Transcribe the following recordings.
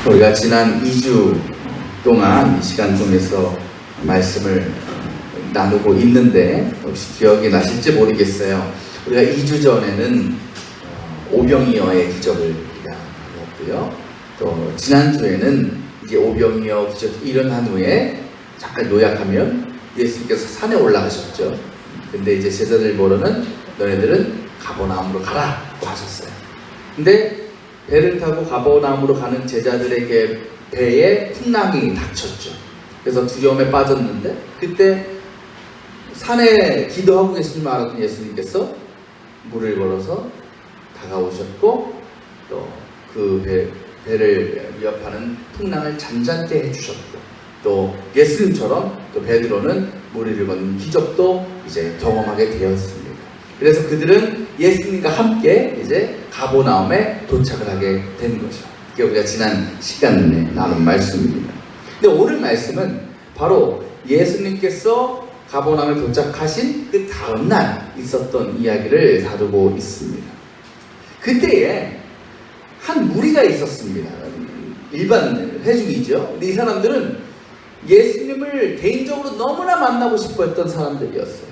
우리가 지난 2주 동안 이 시간 통해서 말씀을 나누고 있는데 혹시 기억이 나실지 모르겠어요. 우리가 2주 전에는 오병이어의 기적을 우리가 나눴고요. 또 지난주에는 이제 오병이어 기적이 일어난 후에 잠깐 요약하면 예수님께서 산에 올라가셨죠. 근데 이제 제자들 보러는 너네들은 가버나움으로 가라고 하셨어요. 근데 배를 타고 가버나움으로 가는 제자들에게 배에 풍랑이 닥쳤죠. 그래서 두려움에 빠졌는데 그때 산에 기도하고 계신 줄 알았던 예수님께서 물을 걸어서 다가오셨고 또 그 배를 위협하는 풍랑을 잠잠게 해주셨고 또 예수님처럼 또 베드로는 머리를 걷는 기적도 이제 경험하게 되었습니다. 그래서 그들은 예수님과 함께 이제 가버나움에 도착을 하게 된 거죠. 이게 우리가 지난 시간에 나눈 말씀입니다. 근데 오늘 말씀은 바로 예수님께서 가버나움에 도착하신 그 다음날 있었던 이야기를 다루고 있습니다. 그때에 한 무리가 있었습니다. 일반 회중이죠. 근데 이 사람들은 예수님을 개인적으로 너무나 만나고 싶어 했던 사람들이었어요.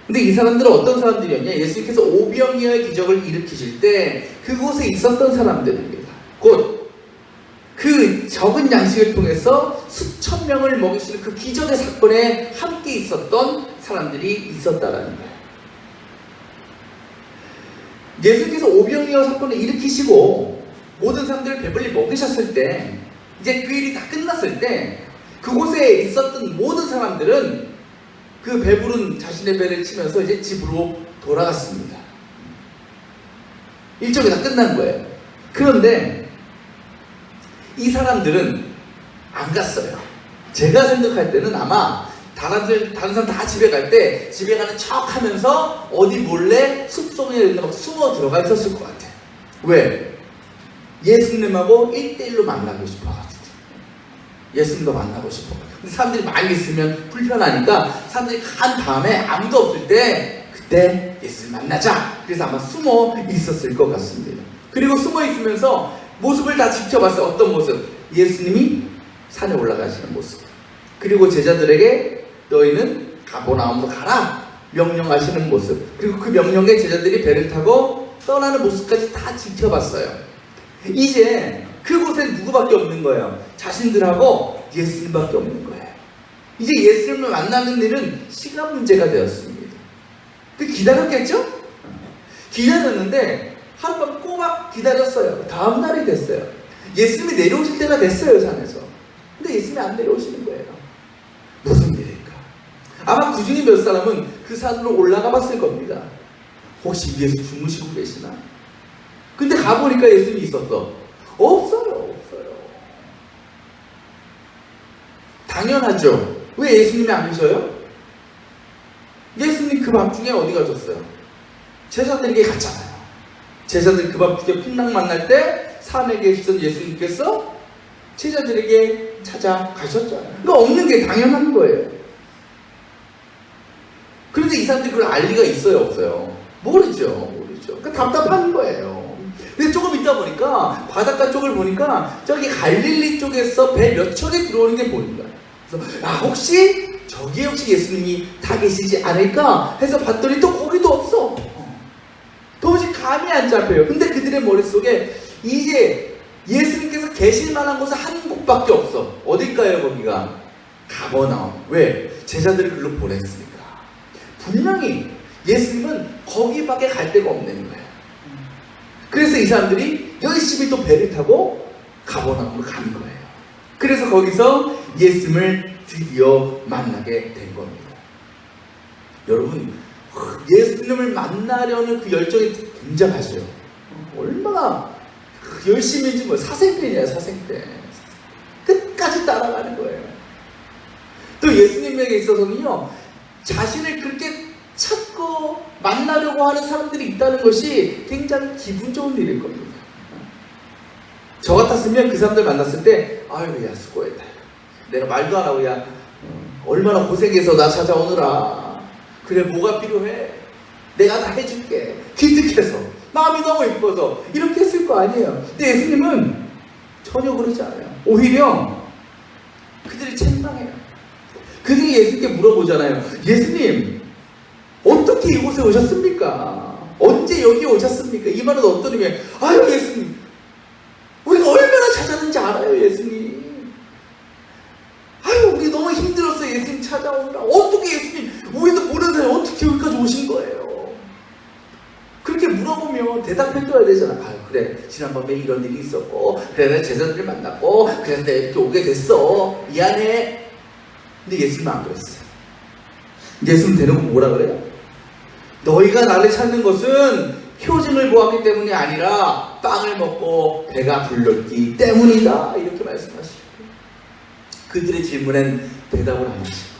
근데 이 사람들은 어떤 사람들이었냐? 예수님께서 오병이어의 기적을 일으키실 때 그곳에 있었던 사람들입니다. 곧 그 적은 양식을 통해서 수천 명을 먹이시는 그 기적의 사건에 함께 있었던 사람들이 있었다라는 거예요. 예수님께서 오병이어 사건을 일으키시고 모든 사람들을 배불리 먹이셨을 때 이제 그 일이 다 끝났을 때 그곳에 있었던 모든 사람들은 그 배부른 자신의 배를 치면서 이제 집으로 돌아갔습니다. 일정이 다 끝난 거예요. 그런데 이 사람들은 안 갔어요. 제가 생각할 때는 아마 다른 사람 다 집에 갈 때 집에 가는 척 하면서 어디 몰래 숲속에 막 숨어 들어가 있었을 것 같아요. 왜? 예수님하고 1대1로 만나고 싶어가지고. 예수님도 만나고 싶어. 근데 사람들이 많이 있으면 불편하니까 사람들이 간 다음에 아무도 없을 때 그때 예수님 만나자. 그래서 아마 숨어 있었을 것 같습니다. 그리고 숨어 있으면서 모습을 다 지켜봤어요. 어떤 모습? 예수님이 산에 올라가시는 모습. 그리고 제자들에게 너희는 가버나움으로 가라 명령하시는 모습. 그리고 그 명령에 제자들이 배를 타고 떠나는 모습까지 다 지켜봤어요. 이제 그곳엔 누구밖에 없는 거예요? 자신들하고 예수님밖에 없는 거예요. 이제 예수님을 만나는 일은 시간 문제가 되었습니다. 그 기다렸겠죠? 기다렸는데 하룻밤 꼬박 기다렸어요. 다음 날이 됐어요. 예수님이 내려오실 때가 됐어요, 산에서. 근데 예수님이 안 내려오시는 거예요. 무슨 일일까? 아마 그중에 몇 사람은 그 산으로 올라가 봤을 겁니다. 혹시 위에서 주무시고 계시나? 근데 가보니까 예수님이 있었어. 없어요. 당연하죠. 왜 예수님이 안 계셔요? 예수님 그 밤중에 어디 가셨어요? 제자들에게 갔잖아요. 제자들 그 밤중에 풍랑 만날 때 산에 계시던 예수님께서 제자들에게 찾아가셨잖아요. 그러니까 없는 게 당연한 거예요. 그런데 이 사람들이 그걸 알 리가 있어요, 없어요? 모르죠. 그러니까 답답한 거예요. 근데 조금 있다 보니까 바닷가 쪽을 보니까 저기 갈릴리 쪽에서 배 몇 척이 들어오는 게 보인 거예요. 그래서 혹시 저기에 혹시 예수님이 다 계시지 않을까 해서 봤더니 또 거기도 없어. 도무지 감이 안 잡혀요. 근데 그들의 머릿속에 이제 예수님께서 계실 만한 곳은 한 곳밖에 없어. 어딜까요, 거기가? 가버나움. 왜? 제자들을 글로 보냈으니까. 분명히 예수님은 거기밖에 갈 데가 없는 거예요. 그래서 이 사람들이 열심히 또 배를 타고 가버나움으로 간 거예요. 그래서 거기서 예수님을 드디어 만나게 된 겁니다. 여러분, 예수님을 만나려는 그 열정이 굉장하죠. 얼마나 열심히인지 뭐 사생팬이야, 사생팬. 끝까지 따라가는 거예요. 또 예수님에게 있어서는요, 자신을 그렇게 찾고 만나려고 하는 사람들이 있다는 것이 굉장히 기분 좋은 일일 겁니다. 저 같았으면 그 사람들 만났을 때 아유, 야, 수고했다. 내가 말도 안 하고 야, 얼마나 고생해서 나 찾아오느라. 그래, 뭐가 필요해? 내가 다 해줄게. 기특해서 마음이 너무 이뻐서 이렇게 했을 거 아니에요. 근데 예수님은 전혀 그러지 않아요. 오히려 그들이 책망해요. 그들이 예수님께 물어보잖아요. 예수님, 어떻게 이곳에 오셨습니까? 언제 여기 오셨습니까? 이 말은 어떤 의미예요? 아유, 예수님, 우리가 얼마나 찾았는지 알아요, 예수님. 아유, 우리 너무 힘들었어요, 예수님 찾아오느라. 어떻게 예수님, 우리도 모르는 사람이 어떻게 여기까지 오신 거예요? 그렇게 물어보면 대답해줘야 되잖아. 아유, 그래, 지난번에 이런 일이 있었고, 그래, 내가 제자들을 만났고, 그래서 내가 이렇게 오게 됐어. 미안해. 근데 예수님은 안 그랬어요. 예수님 대놓고 뭐라 그래요? 너희가 나를 찾는 것은 표징을 보았기 때문이 아니라 빵을 먹고 배가 불렀기 때문이다. 이렇게 말씀하시고, 그들의 질문엔 대답을 안 하시고,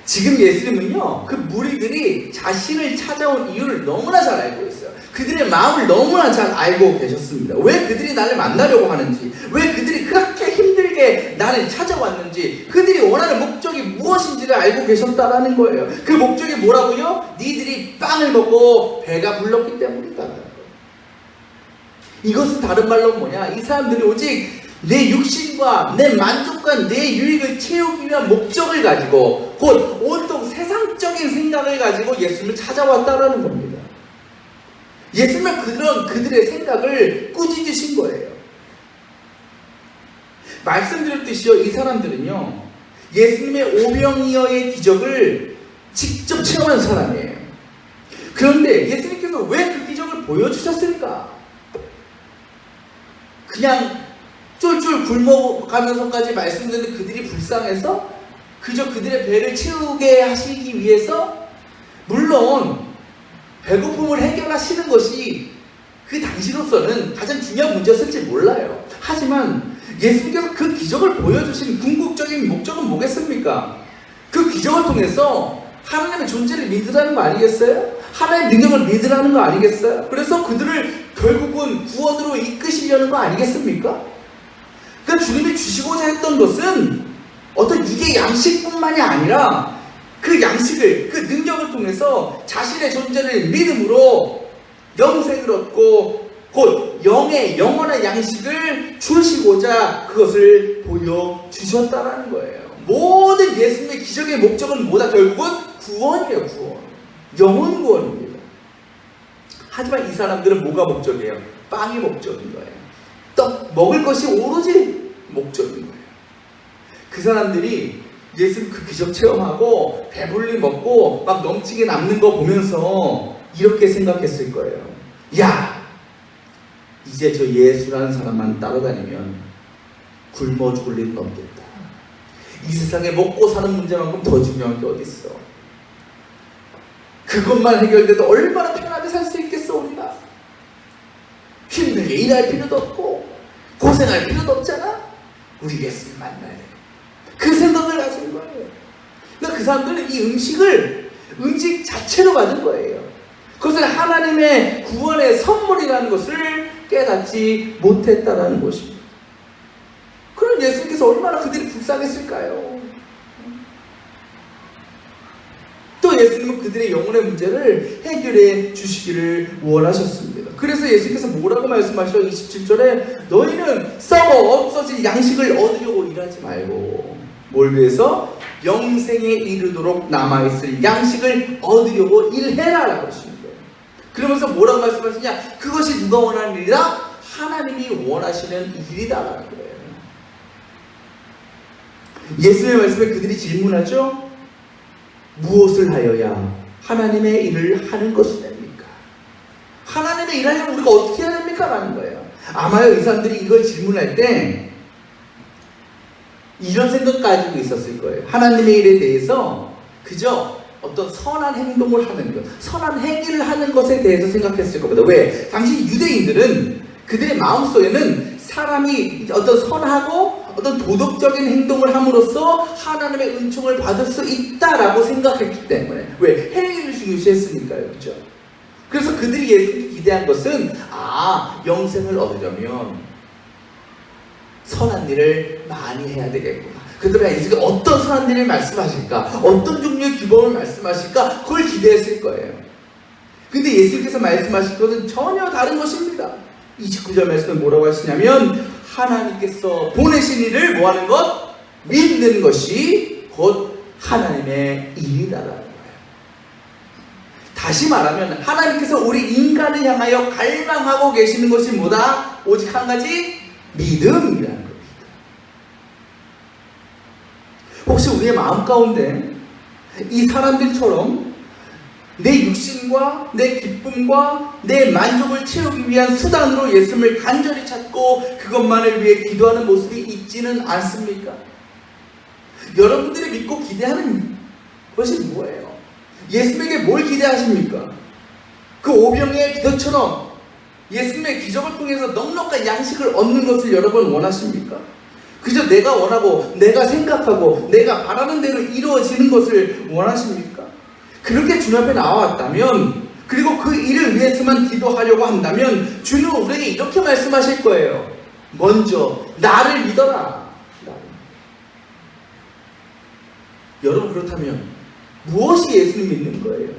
지금 예수님은요, 그 무리들이 자신을 찾아온 이유를 너무나 잘 알고 있어요. 그들의 마음을 너무나 잘 알고 계셨습니다. 왜 그들이 나를 만나려고 하는지, 왜 그들이 그렇게 힘들게 나를 찾아왔는지, 그들이 원하는 목적이 무엇인지를 알고 계셨다라는 거예요. 그 목적이 뭐라고요? 니들이 빵을 먹고 배가 불렀기 때문이다. 이것은 다른 말로 뭐냐? 이 사람들이 오직 내 육신과 내 만족과 내 유익을 채우기 위한 목적을 가지고, 곧 온통 세상적인 생각을 가지고 예수님을 찾아왔다라는 겁니다. 예수님은 그들의 생각을 꾸짖으신 거예요. 말씀드렸듯이요, 이 사람들은요, 예수님의 오병이어의 기적을 직접 체험한 사람이에요. 그런데 예수님께서 왜 그 기적을 보여주셨을까? 그냥 쫄쫄 굶어가면서까지 말씀드리는 그들이 불쌍해서 그저 그들의 배를 채우게 하시기 위해서, 물론 배고픔을 해결하시는 것이 그 당시로서는 가장 중요한 문제였을지 몰라요. 하지만 예수님께서 그 기적을 보여주신 궁극적인 목적은 뭐겠습니까? 그 기적을 통해서 하나님의 존재를 믿으라는 거 아니겠어요? 하나님의 능력을 믿으라는 거 아니겠어요? 그래서 그들을 결국은 구원으로 이끄시려는 거 아니겠습니까? 그러니까 주님이 주시고자 했던 것은 어떤 육의 양식뿐만이 아니라 그 양식을, 그 능력을 통해서 자신의 존재를 믿음으로 영생을 얻고 곧 영의 영원한 양식을 주시고자 그것을 보여주셨다라는 거예요. 모든 예수님의 기적의 목적은 뭐다? 결국은 구원이에요. 구원. 영혼 구원입니다. 하지만 이 사람들은 뭐가 목적이에요? 빵이 목적인 거예요. 떡 먹을 것이 오로지 목적인 거예요. 그 사람들이 예수님 그 기적 체험하고 배불리 먹고 막 넘치게 남는 거 보면서 이렇게 생각했을 거예요. 야, 이제 저 예수라는 사람만 따라다니면 굶어 죽을 일은 없겠다. 이 세상에 먹고 사는 문제만큼 더 중요한 게 어디 있어? 그것만 해결돼도 얼마나 편하게 살 수 있겠어 우리가? 힘들게 일할 필요도 없고 고생할 필요도 없잖아. 우리 예수님 만나야 돼. 그 생각을 가진 거예요. 그러니까 그 사람들은 이 음식 자체로 받은 거예요. 그것을 하나님의 구원의 선물이라는 것을 깨닫지 못했다라는 것입니다. 그럼 예수님께서 얼마나 그들이 불쌍했을까요? 또 예수님은 그들의 영혼의 문제를 해결해 주시기를 원하셨습니다. 그래서 예수님께서 뭐라고 말씀하시죠? 27절에 너희는 썩어 없어질 양식을 얻으려고 일하지 말고 뭘 위해서? 영생에 이르도록 남아있을 양식을 얻으려고 일해라 라고 하십니다. 그러면서 뭐라고 말씀하시냐? 그것이 누가 원하는 일이다? 하나님이 원하시는 일이다라는 거예요. 예수님의 말씀에 그들이 질문하죠? 무엇을 하여야 하나님의 일을 하는 것이 됩니까? 하나님의 일을 하려면 우리가 어떻게 해야 됩니까? 라는 거예요. 아마요 이 사람들이 이걸 질문할 때 이런 생각 가지고 있었을 거예요. 하나님의 일에 대해서 그저 어떤 선한 행동을 하는 것, 선한 행위를 하는 것에 대해서 생각했을 겁니다. 왜? 당시 유대인들은 그들의 마음속에는 사람이 어떤 선하고 어떤 도덕적인 행동을 함으로써 하나님의 은총을 받을 수 있다라고 생각했기 때문에, 왜? 행위를 중요시했으니까요. 그렇죠? 그래서 그들이 예수님께 기대한 것은 영생을 얻으려면 선한 일을 많이 해야 되겠구나. 그들은 예수가 어떤 선한 일을 말씀하실까? 어떤 종류의 규범을 말씀하실까? 그걸 기대했을 거예요. 근데 예수님께서 말씀하실 것은 전혀 다른 것입니다. 29절 말씀은 뭐라고 하시냐면 하나님께서 보내신 일을 뭐하는 것? 믿는 것이 곧 하나님의 일이라는 거예요. 다시 말하면 하나님께서 우리 인간을 향하여 갈망하고 계시는 것이 뭐다? 오직 한 가지 믿음이라는 겁니다. 혹시 우리의 마음 가운데 이 사람들처럼 내 육신과 내 기쁨과 내 만족을 채우기 위한 수단으로 예수님을 간절히 찾고 그것만을 위해 기도하는 모습이 있지는 않습니까? 여러분들이 믿고 기대하는 것이 뭐예요? 예수님에게 뭘 기대하십니까? 그 오병이의 기도처럼 예수님의 기적을 통해서 넉넉한 양식을 얻는 것을 여러분 원하십니까? 그저 내가 원하고 내가 생각하고 내가 바라는 대로 이루어지는 것을 원하십니까? 그렇게 주님 앞에 나와왔다면, 그리고 그 일을 위해서만 기도하려고 한다면 주는 우리에게 이렇게 말씀하실 거예요. 먼저 나를 믿어라. 여러분, 그렇다면 무엇이 예수님 믿는 거예요?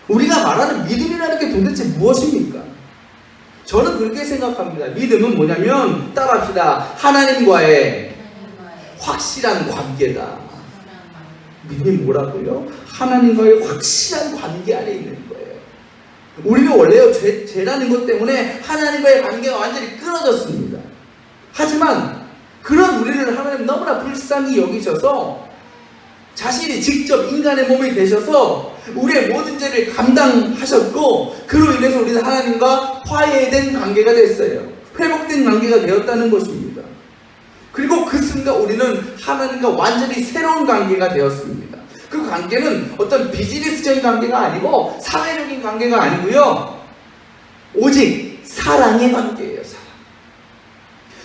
우리가 말하는 믿음이라는 게 도대체 무엇입니까? 저는 그렇게 생각합니다. 믿음은 뭐냐면, 따라합시다. 하나님과의 확실한 관계다. 믿음이 뭐라고요? 하나님과의 확실한 관계 안에 있는 거예요. 우리는 원래요, 죄라는 것 때문에 하나님과의 관계가 완전히 끊어졌습니다. 하지만 그런 우리를 하나님 너무나 불쌍히 여기셔서 자신이 직접 인간의 몸이 되셔서 우리의 모든 죄를 감당하셨고, 그로 인해서 우리는 하나님과 화해된 관계가 됐어요. 회복된 관계가 되었다는 것입니다. 그리고 그 순간 우리는 하나님과 완전히 새로운 관계가 되었습니다. 그 관계는 어떤 비즈니스적인 관계가 아니고 사회적인 관계가 아니고요, 오직 사랑의 관계예요. 사랑.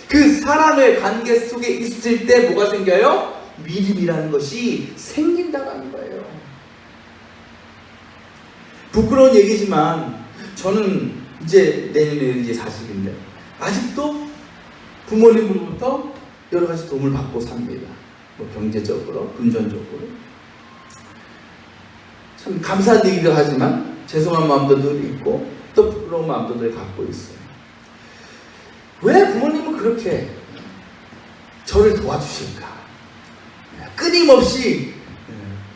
그 사랑의 관계 속에 있을 때 뭐가 생겨요? 믿음이라는 것이 생긴다는 거예요. 부끄러운 얘기지만 저는 이제 내년에 이제 40인데 아직도 부모님으로부터 여러 가지 도움을 받고 삽니다. 뭐 경제적으로, 금전적으로. 참 감사한 얘기도 하지만 죄송한 마음도 늘 있고 또 부끄러운 마음도 늘 갖고 있어요. 왜 부모님은 그렇게 저를 도와주실까? 끊임없이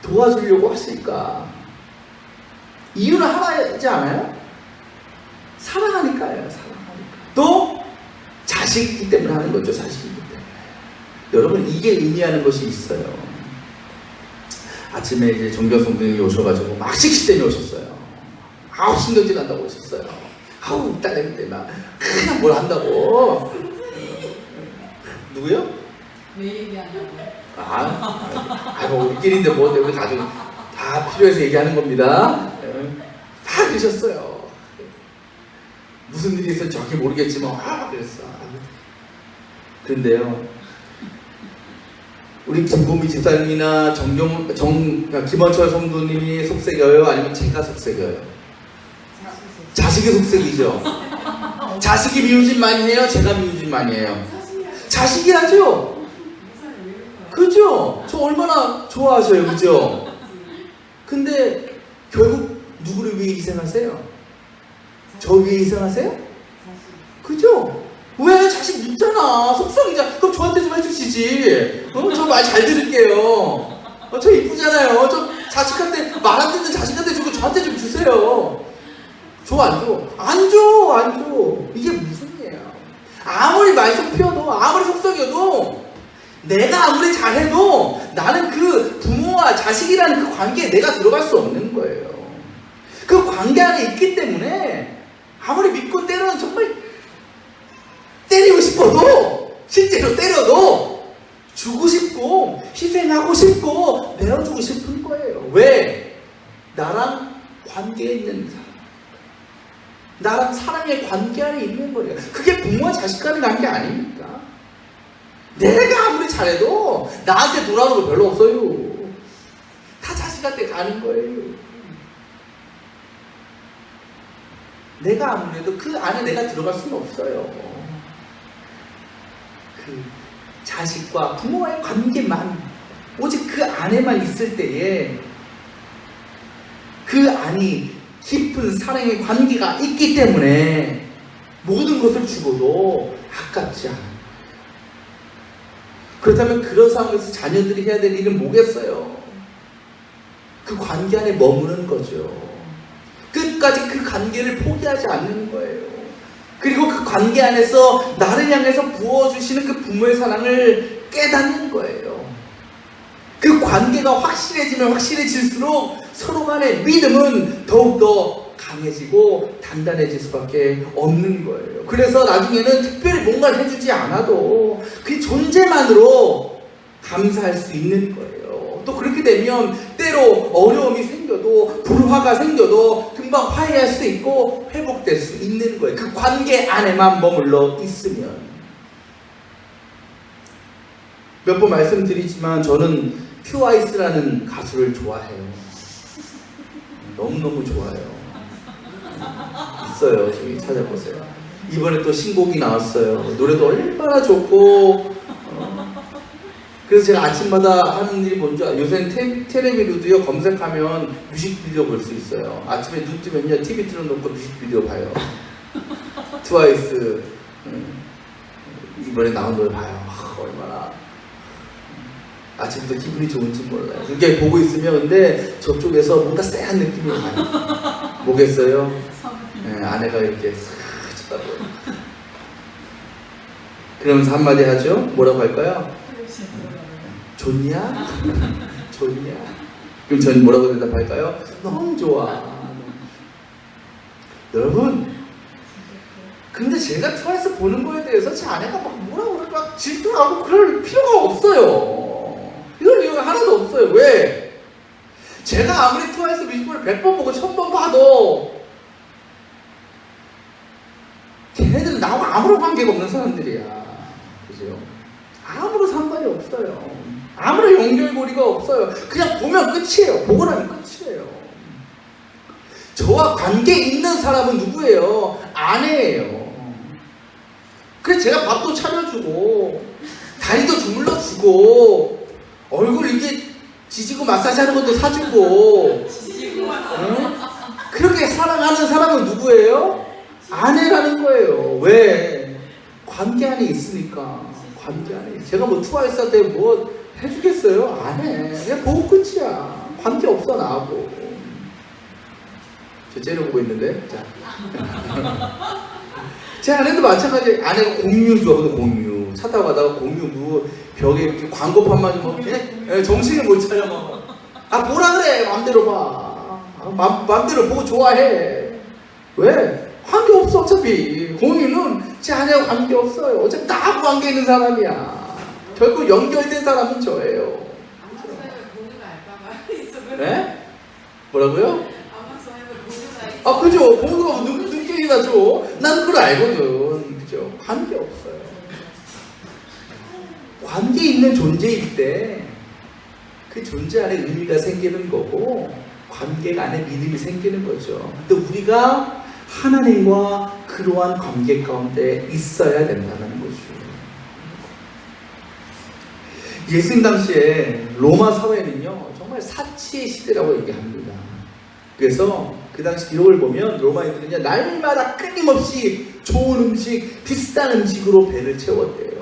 도와주려고 하실까? 이유는 하나이지 않아요? 사랑하니까요. 사랑하니까. 또 자식이기 때문에 하는 거죠. 자식이기 때문에. 여러분, 이게 의미하는 것이 있어요. 아침에 이제 종교 선생님이 오셔가지고 막 식시대에 오셨어요. 아우, 신경질 난다고 오셨어요. 아우, 딸내미 때문에 그냥 뭘 한다고. 누구요? 왜 얘기하냐고. 뭐 우리끼리인데 뭐 우리 가족 다 필요해서 얘기하는 겁니다. 다 그러셨어요. 무슨 일이 있었는지 정확히 모르겠지만 그랬어. 그런데요, 우리 김보미 집사님이나 김원철 성도님이 속색여요? 아니면 제가 속색여요? 자식이 속색이죠. 자식이 미우진 많이 해요? 제가 미우진 많이 해요? 자식이 하죠? 그죠? 저 얼마나 좋아하셔요, 그죠? 근데 결국 누구를 위해 희생하세요? 저 위해 희생하세요? 그죠? 왜? 자식 묻잖아. 속성이잖아. 그럼 저한테 좀 해주시지. 저 말 잘 들을게요. 저 이쁘잖아요. 저 자식한테, 말 안 듣는 자식한테 주고 저한테 좀 주세요. 줘, 안 줘? 안 줘, 안 줘. 이게 무슨 일이에요? 아무리 말썽 피워도, 아무리 속성이어도, 내가 아무리 잘해도 나는 그 부모와 자식이라는 그 관계에 내가 들어갈 수 없는 거예요. 그 관계 안에 있기 때문에 아무리 믿고 때로는 정말 때리고 싶어도, 실제로 때려도 주고 싶고 희생하고 싶고 내어주고 싶은 거예요. 왜? 나랑 관계에 있는 사람, 나랑 사랑의 관계 안에 있는 거예요. 그게 부모와 자식 간의 관계 아닙니까? 내가 아무리 잘해도 나한테 돌아오는 거 별로 없어요. 다 자식한테 가는 거예요. 내가 아무래도 그 안에 내가 들어갈 수는 없어요. 그 자식과 부모와의 관계만, 오직 그 안에만 있을 때에 그 안이 깊은 사랑의 관계가 있기 때문에 모든 것을 주고도 아깝지 않아요. 그렇다면 그런 상황에서 자녀들이 해야 될 일은 뭐겠어요? 그 관계 안에 머무는 거죠. 끝까지 그 관계를 포기하지 않는 거예요. 그리고 그 관계 안에서 나를 향해서 부어주시는 그 부모의 사랑을 깨닫는 거예요. 그 관계가 확실해지면 확실해질수록 서로 간의 믿음은 더욱더 강해지고 단단해질 수밖에 없는 거예요. 그래서 나중에는 특별히 뭔가를 해주지 않아도 그 존재만으로 감사할 수 있는 거예요. 또 그렇게 되면 때로 어려움이 생겨도 불화가 생겨도 금방 화해할 수 있고 회복될 수 있는 거예요. 그 관계 안에만 머물러 있으면. 몇 번 말씀드리지만 저는 트와이스라는 가수를 좋아해요. 너무너무 좋아요. 있어요. 저기 찾아보세요. 이번에 또 신곡이 나왔어요. 노래도 얼마나 좋고 그래서 제가 아침마다 하는 일이 뭔지 요새는 텔레비로도요 검색하면 뮤직비디오 볼 수 있어요. 아침에 눈 뜨면요 TV 틀어놓고 뮤직비디오 봐요. 트와이스 이번에 나온 노래 봐요. 얼마나 아침부터 기분이 좋은지 몰라요. 그렇게 보고 있으면 근데 저쪽에서 뭔가 쎄한 느낌이 와요. 뭐겠어요? 네, 아내가 이렇게 싹 쳐다보요. 그러면서 한마디 하죠. 뭐라고 할까요? 좋냐? 좋냐? 그럼 전 뭐라고 대답할까요? 너무 좋아. 여러분, 근데 제가 트와이스 보는 거에 대해서 제 아내가 막 뭐라고 그래 막 질투하고 그럴 필요가 없어요. 이럴 이유가 하나도 없어요. 왜? 제가 아무리 트와이스 뮤직비디오를 100번 보고 1000번 봐도 걔네들은 나하고 아무런 관계가 없는 사람들이야. 그죠? 아무런 상관이 없어요. 아무런 연결고리가 없어요. 그냥 보면 끝이에요. 보고 나면 끝이에요. 저와 관계 있는 사람은 누구예요? 아내예요. 그래서 제가 밥도 차려주고 다리도 주물러주고 얼굴 이게 지지고 마사지 하는 것도 사주고 응? 그렇게 사랑하는 사람은 누구예요? 아내라는 거예요. 왜? 관계 안에 있으니까. 관계 안에. 제가 뭐 트와이스한테 뭐 해주겠어요? 안 해. 그냥 보고 끝이야. 관계 없어 나하고. 저 째려보고 있는데. 자. 제 아내도 마찬가지. 아내가 공유 좋아하거든. 공유. 차 타고 가다가 공유 뭐 벽에 이렇게 광고판만 좀 그냥 정신을 못 차려 막. 아 뭐라 그래. 맘대로 봐. 맘대로 보고 좋아해. 왜? 관계 없어 어차피. 공유는 제 아내하고 관계 없어요. 어차피 나하고 관계 있는 사람이야. 결국 연결된 사람은 저예요. 네? 뭐라고요? 아 그죠. 공유가 눈길이 나죠. 난 그걸 알거든. 그죠. 관계 없어요. 관계 있는 존재일 때 그 존재 안에 의미가 생기는 거고 관계 안에 믿음이 생기는 거죠. 근데 우리가 하나님과 그러한 관계 가운데 있어야 된다는 거죠. 예수님 당시에 로마 사회는요 정말 사치의 시대라고 얘기합니다. 그래서 그 당시 기록을 보면 로마인들은요 날마다 끊임없이 좋은 음식, 비싼 음식으로 배를 채웠대요.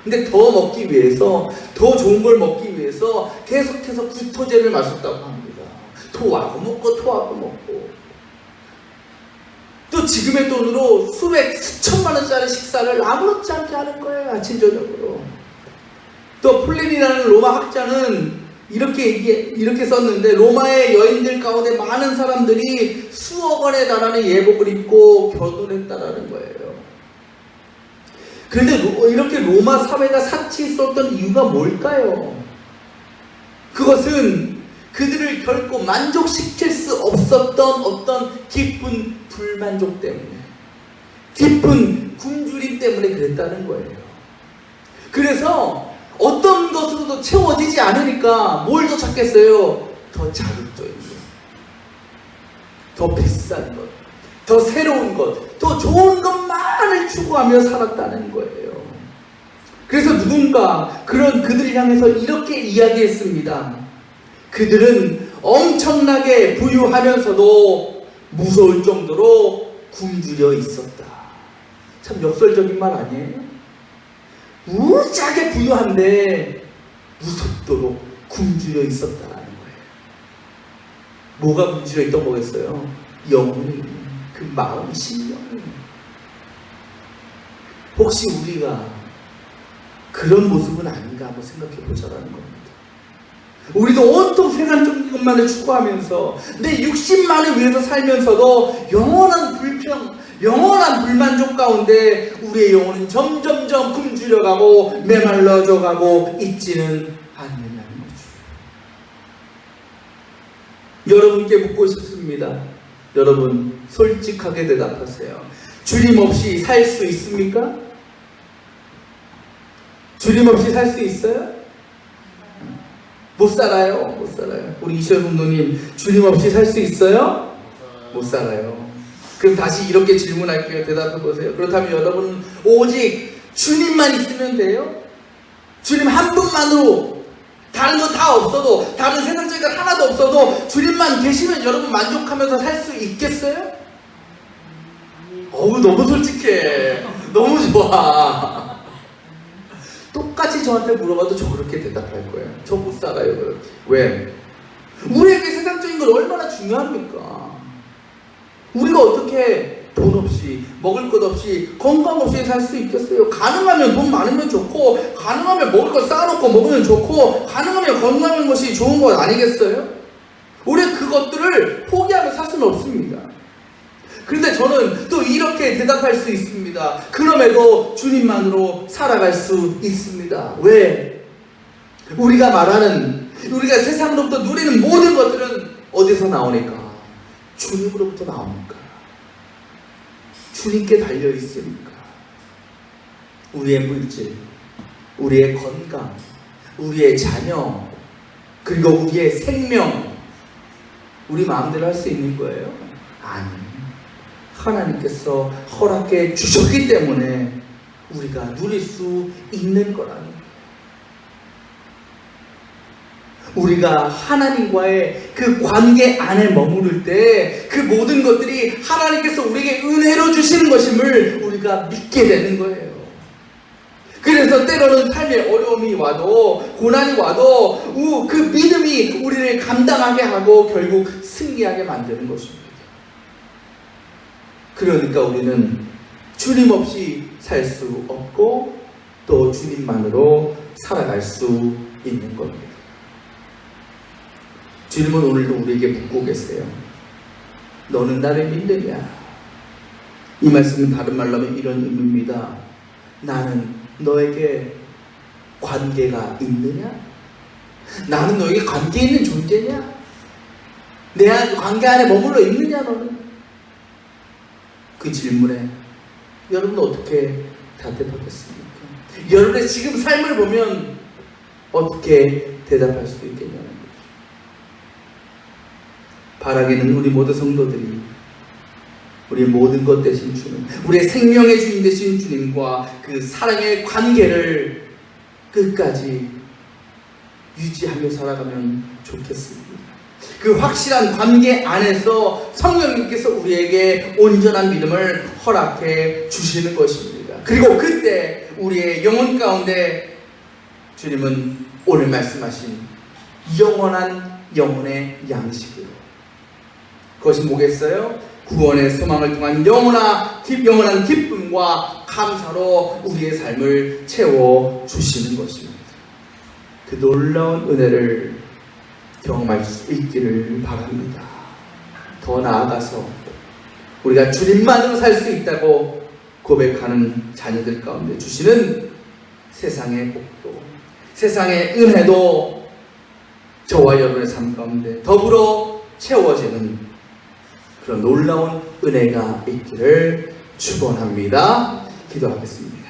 근데 더 먹기 위해서, 더 좋은 걸 먹기 위해서 계속해서 구토제를 마셨다고 합니다. 토하고 먹고 토하고 먹고. 또 지금의 돈으로 수천만 원짜리 식사를 아무렇지 않게 하는 거예요. 아침 저녁으로. 또 플린이라는 로마 학자는 이렇게 썼는데 로마의 여인들 가운데 많은 사람들이 수억 원에 달하는 예복을 입고 결혼했다라는 거예요. 그런데 이렇게 로마 사회가 사치했었던 이유가 뭘까요? 그것은 그들을 결코 만족시킬 수 없었던 어떤 깊은 불만족 때문에, 깊은 굶주림 때문에 그랬다는 거예요. 그래서 어떤 것으로도 채워지지 않으니까 뭘 더 찾겠어요? 더 자극적인 것, 더 비싼 것, 더 새로운 것, 더 좋은 것만을 추구하며 살았다는 거예요. 그래서 누군가 그들을 향해서 이렇게 이야기했습니다. 그들은 엄청나게 부유하면서도 무서울 정도로 굶주려 있었다. 참 역설적인 말 아니에요? 무지하게 부유한데 무섭도록 굶주려 있었다라는 거예요. 뭐가 굶주려 있던 거겠어요? 영혼이, 그 마음, 심령이. 혹시 우리가 그런 모습은 아닌가 한번 생각해 보자라는 겁니다. 우리도 온통 세상적인 것만을 추구하면서 내 육신만을 위해서 살면서도 영원한 불평, 영원한 불만족 가운데 우리의 영혼은 점점점 굶주려가고 메말라져가고 있지는 않느냐는 거죠. 여러분께 묻고 싶습니다. 여러분 솔직하게 대답하세요. 주님 없이 살 수 있습니까? 주님 없이 살 수 있어요? 못 살아요. 못 살아요. 우리 이시연 성도님, 주님 없이 살 수 있어요? 못 살아요. 그럼 다시 이렇게 질문할게요. 대답해 보세요. 그렇다면 여러분 오직 주님만 있으면 돼요? 주님 한 분만으로, 다른 거 다 없어도, 다른 세상적인 것 하나도 없어도 주님만 계시면 여러분 만족하면서 살 수 있겠어요? 어우, 너무 솔직해. 너무 좋아. 똑같이 저한테 물어봐도 저 그렇게 대답할 거예요. 저 못 살아요. 그렇게. 왜? 우리에게 세상적인 건 얼마나 중요합니까? 우리가 어떻게 돈 없이, 먹을 것 없이, 건강 없이 살 수 있겠어요? 가능하면 돈 많으면 좋고, 가능하면 먹을 거 쌓아놓고 먹으면 좋고, 가능하면 건강한 것이 좋은 것 아니겠어요? 우리는 그것들을 포기하며 살 수는 없습니다. 그런데 저는 또 이렇게 대답할 수 있습니다. 그럼에도 주님만으로 살아갈 수 있습니다. 왜? 우리가 말하는, 우리가 세상으로부터 누리는 모든 것들은 어디서 나오니까? 주님으로부터 나오니까. 주님께 달려있으니까. 우리의 물질, 우리의 건강, 우리의 자녀, 그리고 우리의 생명, 우리 마음대로 할 수 있는 거예요? 아니, 하나님께서 허락해 주셨기 때문에 우리가 누릴 수 있는 거라는 거예요. 우리가 하나님과의 그 관계 안에 머무를 때 그 모든 것들이 하나님께서 우리에게 은혜로 주시는 것임을 우리가 믿게 되는 거예요. 그래서 때로는 삶의 어려움이 와도, 고난이 와도 그 믿음이 우리를 감당하게 하고 결국 승리하게 만드는 것입니다. 그러니까 우리는 주님 없이 살 수 없고 또 주님만으로 살아갈 수 있는 겁니다. 주님은 오늘도 우리에게 묻고 계세요. 너는 나를 믿느냐? 이 말씀은 다른 말로 하면 이런 의미입니다. 나는 너에게 관계가 있느냐? 나는 너에게 관계 있는 존재냐? 내 관계 안에 머물러 있느냐 너는? 그 질문에 여러분은 어떻게 대답하겠습니까? 여러분의 지금 삶을 보면 어떻게 대답할 수 있겠냐는 거죠. 바라기는 우리 모든 성도들이 우리의 모든 것 되신 주님, 우리의 생명의 주인 되신 주님과 그 사랑의 관계를 끝까지 유지하며 살아가면 좋겠습니다. 그 확실한 관계 안에서 성령님께서 우리에게 온전한 믿음을 허락해 주시는 것입니다. 그리고 그때 우리의 영혼 가운데 주님은 오늘 말씀하신 영원한 영혼의 양식으로, 그것이 뭐겠어요? 구원의 소망을 통한 영원한 기쁨과 감사로 우리의 삶을 채워주시는 것입니다. 그 놀라운 은혜를 경험할 수 있기를 바랍니다. 더 나아가서 우리가 주님만으로 살 수 있다고 고백하는 자녀들 가운데 주시는 세상의 복도, 세상의 은혜도 저와 여러분의 삶 가운데 더불어 채워지는 그런 놀라운 은혜가 있기를 축원합니다. 기도하겠습니다.